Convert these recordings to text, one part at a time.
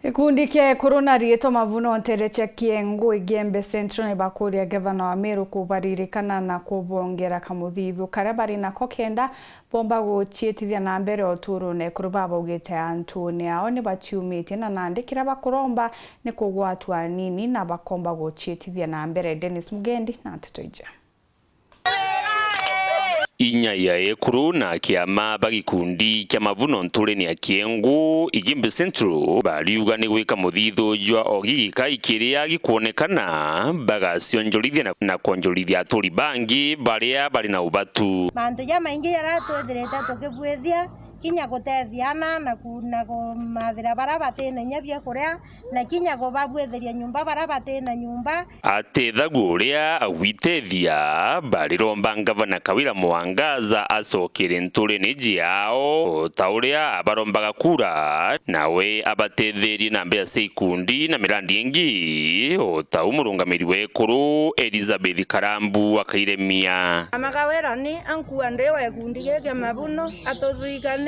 Gikundi kia Corona rieto mavuno ntereche Kiengu Igembe Central nibakuria gavana wa Meru kubaririkana na kubongera kamuthithu karia bari nako kenda bomba guchietithia na mbere oturu ne kuruba baugite Antoni ao ni bachiumitie na nandikira bakuromba ni kugwatwa nini na bakomba guchietithia na mbere. Dennis Mugendi na Tetoija. Inya ya ekuru na kiama bagikundi kia mavuno ntureni ya Kiengu Igembe Central bariuga ni gwika muthithu jwa ogika ikiria gikuonekana bagacionjorithia na konjorithia aturi bangi baria bari na ubatu mantu ya maingi yaratwetherete tukibwithia kinya gutethia na kumathira bara batene nyabia kuria na kinya gubabwetheria nyumba bara batene nyumba atethagu uria agwitethia bariromba gavana Kawira Mwangaza acokire ntureni jiao ta uria abarombaga kura nawe abatetherie na mbea cia ikundi na mirandi ingi ta umurungamiri wekuru Elizabeth Karambu akairemia Amakawira ni ankua ndewe kundi geke mavuno aturikane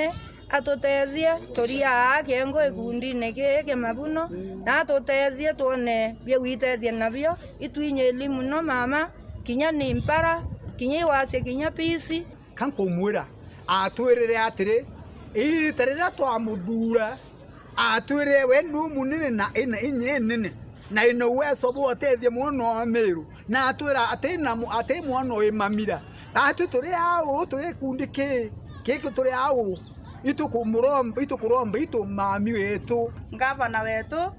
atutezie turia Kiengu ikundi-ini giki mavuno na atutezie tuone bia witethia nabio itwinye elimu no mama kinya ni mpara kinya iwase kinya pisi kankumwira atwirire atiri itarira twamuthura atwirire we nu munene na inye nene na ino weso botethia muno wa Meru na atwira atina ate mwana imamira atu turi ao turi kundi kiki turi ao itukuromba mami wetu gavana wetu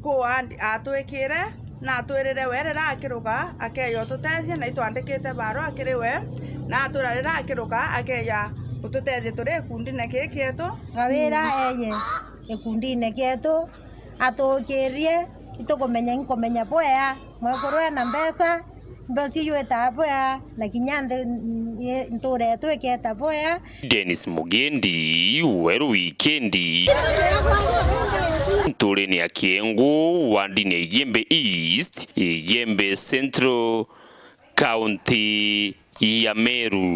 kuandi atwikire na atwirire werera akiruga akeyo tutethia na itwandikite baro akiriwe na atwirira akiruga akeya ututethia turi kundi-ini giki etu Kawira eye ikundi-ini gitu atukirie itukumenya nkomenya boya mwekorwe na mbesa mbosi yueta boya na kinyande nture tweketa boya. Dennis Mugendi weru wikendi ntureni ya Kiengu wandini ya Igembe East Igembe Central County ya Meru.